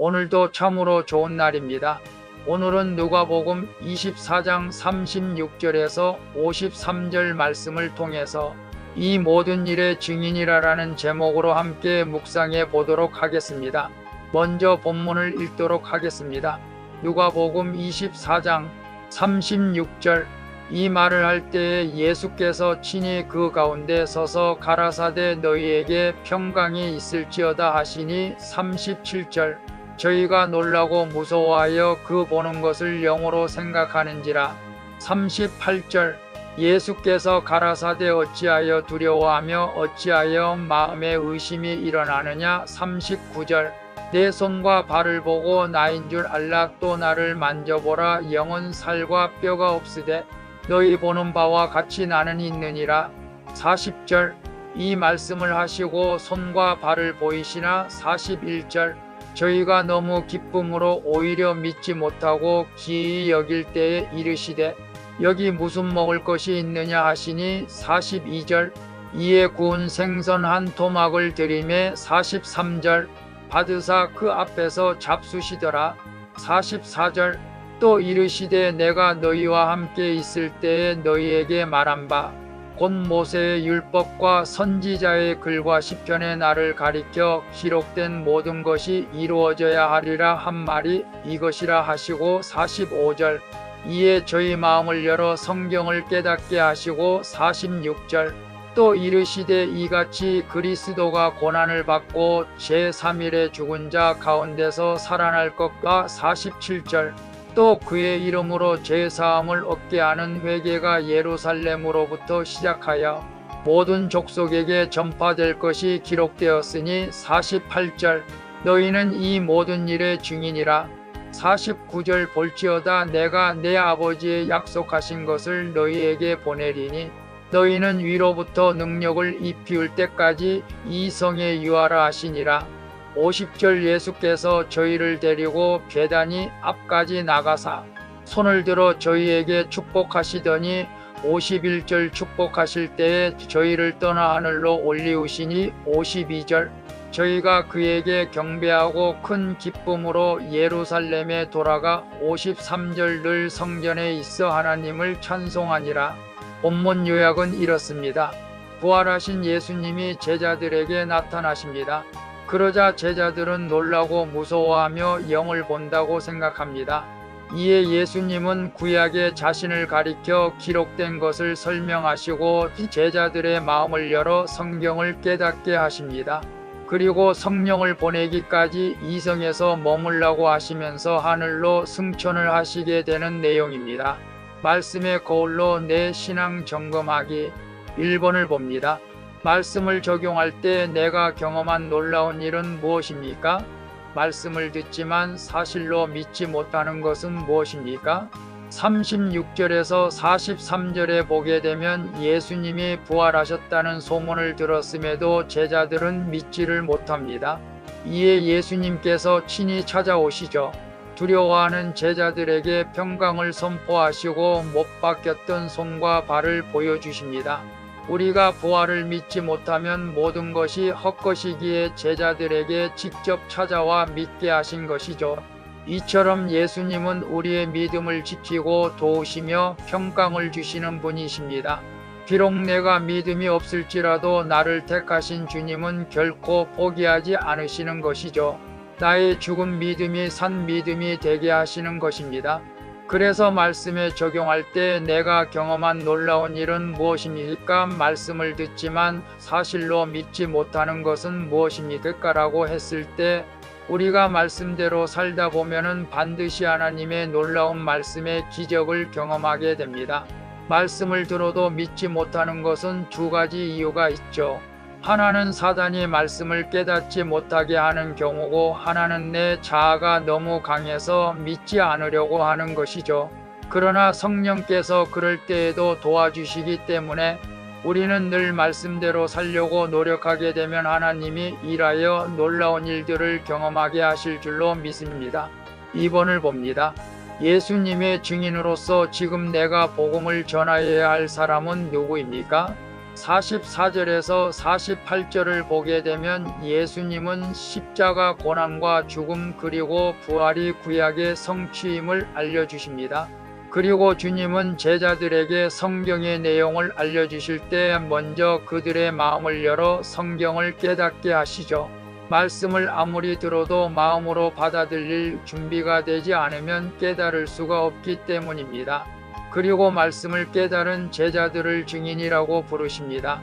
오늘도 참으로 좋은 날입니다. 오늘은 누가복음 24장 36절에서 53절 말씀을 통해서 이 모든 일의 증인이라라는 제목으로 함께 묵상해 보도록 하겠습니다. 먼저 본문을 읽도록 하겠습니다. 누가복음 24장 36절. 이 말을 할 때에 예수께서 친히 그 가운데 서서 가라사대 너희에게 평강이 있을지어다 하시니 37절. 저희가 놀라고 무서워하여 그 보는 것을 영으로 생각하는지라. 38절. 예수께서 가라사대 어찌하여 두려워하며 어찌하여 마음에 의심이 일어나느냐. 39절. 내 손과 발을 보고 나인 줄 알라. 또 나를 만져보라. 영은 살과 뼈가 없으되 너희 보는 바와 같이 나는 있느니라. 40절. 이 말씀을 하시고 손과 발을 보이시나. 41절. 저희가 너무 기쁨으로 오히려 믿지 못하고 기이 여길 때에 이르시되 여기 무슨 먹을 것이 있느냐 하시니. 42절. 이에 구운 생선 한 토막을 드리매. 43절. 받으사 그 앞에서 잡수시더라. 44절. 또 이르시되 내가 너희와 함께 있을 때에 너희에게 말한 바 곧 모세의 율법과 선지자의 글과 시편의 나를 가리켜 기록된 모든 것이 이루어져야 하리라 한 말이 이것이라 하시고. 45절. 이에 저희 마음을 열어 성경을 깨닫게 하시고. 46절. 또 이르시되 이같이 그리스도가 고난을 받고 제3일에 죽은 자 가운데서 살아날 것과. 47절. 또 그의 이름으로 죄사함을 얻게 하는 회개가 예루살렘으로부터 시작하여 모든 족속에게 전파될 것이 기록되었으니. 48절. 너희는 이 모든 일의 증인이라. 49절. 볼지어다 내가 내 아버지의 약속하신 것을 너희에게 보내리니 너희는 위로부터 능력을 입히울 때까지 이 성에 유하라 하시니라. 50절. 예수께서 저희를 데리고 베다니 앞까지 나가사 손을 들어 저희에게 축복하시더니 51절. 축복하실 때에 저희를 떠나 하늘로 올리우시니. 52절. 저희가 그에게 경배하고 큰 기쁨으로 예루살렘에 돌아가. 53절. 늘 성전에 있어 하나님을 찬송하니라. 본문 요약은 이렇습니다. 부활하신 예수님이 제자들에게 나타나십니다. 그러자 제자들은 놀라고 무서워하며 영을 본다고 생각합니다. 이에 예수님은 구약에 자신을 가리켜 기록된 것을 설명하시고 제자들의 마음을 열어 성경을 깨닫게 하십니다. 그리고 성령을 보내기까지 이성에서 머물라고 하시면서 하늘로 승천을 하시게 되는 내용입니다. 말씀의 거울로 내 신앙 점검하기 1번을 봅니다. 말씀을 적용할 때 내가 경험한 놀라운 일은 무엇입니까? 말씀을 듣지만 사실로 믿지 못하는 것은 무엇입니까? 36절에서 43절에 보게 되면 예수님이 부활하셨다는 소문을 들었음에도 제자들은 믿지를 못합니다. 이에 예수님께서 친히 찾아오시죠. 두려워하는 제자들에게 평강을 선포하시고 못 박혔던 손과 발을 보여주십니다. 우리가 부활을 믿지 못하면 모든 것이 헛것이기에 제자들에게 직접 찾아와 믿게 하신 것이죠. 이처럼 예수님은 우리의 믿음을 지키고 도우시며 평강을 주시는 분이십니다. 비록 내가 믿음이 없을지라도 나를 택하신 주님은 결코 포기하지 않으시는 것이죠. 나의 죽은 믿음이 산 믿음이 되게 하시는 것입니다. 그래서 말씀에 적용할 때 내가 경험한 놀라운 일은 무엇입니까? 말씀을 듣지만 사실로 믿지 못하는 것은 무엇입니까? 라고 했을 때 우리가 말씀대로 살다 보면은 반드시 하나님의 놀라운 말씀의 기적을 경험하게 됩니다. 말씀을 들어도 믿지 못하는 것은 두 가지 이유가 있죠. 하나는 사단이 말씀을 깨닫지 못하게 하는 경우고 하나는 내 자아가 너무 강해서 믿지 않으려고 하는 것이죠. 그러나 성령께서 그럴 때에도 도와주시기 때문에 우리는 늘 말씀대로 살려고 노력하게 되면 하나님이 일하여 놀라운 일들을 경험하게 하실 줄로 믿습니다. 2번을 봅니다. 예수님의 증인으로서 지금 내가 복음을 전하여야 할 사람은 누구입니까? 44절에서 48절을 보게 되면 예수님은 십자가 고난과 죽음 그리고 부활이 구약의 성취임을 알려주십니다. 그리고 주님은 제자들에게 성경의 내용을 알려주실 때 먼저 그들의 마음을 열어 성경을 깨닫게 하시죠. 말씀을 아무리 들어도 마음으로 받아들일 준비가 되지 않으면 깨달을 수가 없기 때문입니다. 그리고 말씀을 깨달은 제자들을 증인이라고 부르십니다.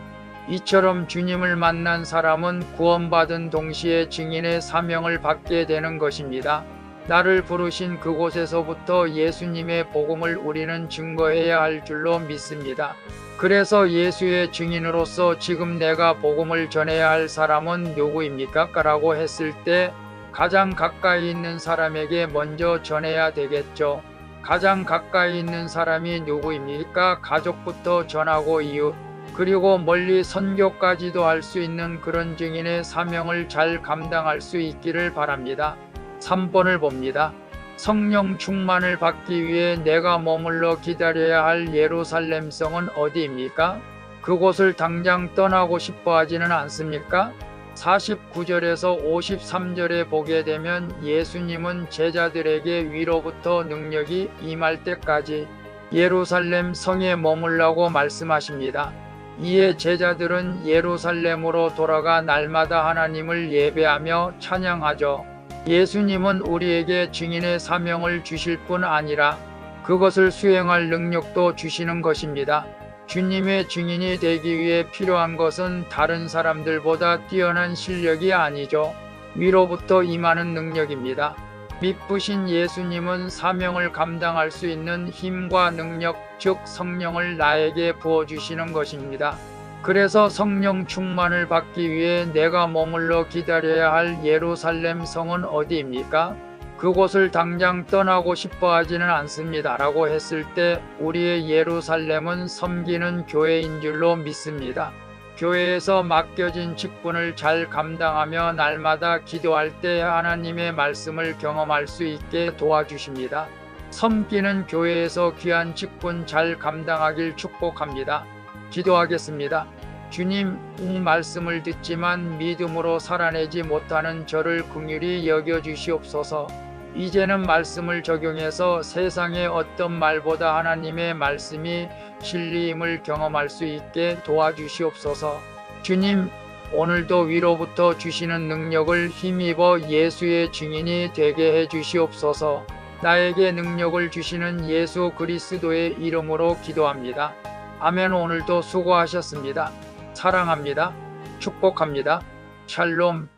이처럼 주님을 만난 사람은 구원받은 동시에 증인의 사명을 받게 되는 것입니다. 나를 부르신 그곳에서부터 예수님의 복음을 우리는 증거해야 할 줄로 믿습니다. 그래서 예수의 증인으로서 지금 내가 복음을 전해야 할 사람은 누구입니까? 라고 했을 때 가장 가까이 있는 사람에게 먼저 전해야 되겠죠. 가장 가까이 있는 사람이 누구입니까? 가족부터 전하고 이웃, 그리고 멀리 선교까지도 할 수 있는 그런 증인의 사명을 잘 감당할 수 있기를 바랍니다. 3번을 봅니다. 성령 충만을 받기 위해 내가 머물러 기다려야 할 예루살렘 성은 어디입니까? 그곳을 당장 떠나고 싶어 하지는 않습니까? 49절에서 53절에 보게 되면 예수님은 제자들에게 위로부터 능력이 임할 때까지 예루살렘 성에 머물라고 말씀하십니다. 이에 제자들은 예루살렘으로 돌아가 날마다 하나님을 예배하며 찬양하죠. 예수님은 우리에게 증인의 사명을 주실 뿐 아니라 그것을 수행할 능력도 주시는 것입니다. 주님의 증인이 되기 위해 필요한 것은 다른 사람들보다 뛰어난 실력이 아니죠. 위로부터 임하는 능력입니다. 믿으신 예수님은 사명을 감당할 수 있는 힘과 능력, 즉 성령을 나에게 부어주시는 것입니다. 그래서 성령 충만을 받기 위해 내가 머물러 기다려야 할 예루살렘 성은 어디입니까? 그곳을 당장 떠나고 싶어 하지는 않습니다. 라고 했을 때 우리의 예루살렘은 섬기는 교회인 줄로 믿습니다. 교회에서 맡겨진 직분을 잘 감당하며 날마다 기도할 때 하나님의 말씀을 경험할 수 있게 도와주십니다. 섬기는 교회에서 귀한 직분 잘 감당하길 축복합니다. 기도하겠습니다. 주님, 이 말씀을 듣지만 믿음으로 살아내지 못하는 저를 긍휼히 여겨주시옵소서. 이제는 말씀을 적용해서 세상의 어떤 말보다 하나님의 말씀이 진리임을 경험할 수 있게 도와주시옵소서. 주님, 오늘도 위로부터 주시는 능력을 힘입어 예수의 증인이 되게 해주시옵소서. 나에게 능력을 주시는 예수 그리스도의 이름으로 기도합니다. 아멘. 오늘도 수고하셨습니다. 사랑합니다. 축복합니다. 샬롬.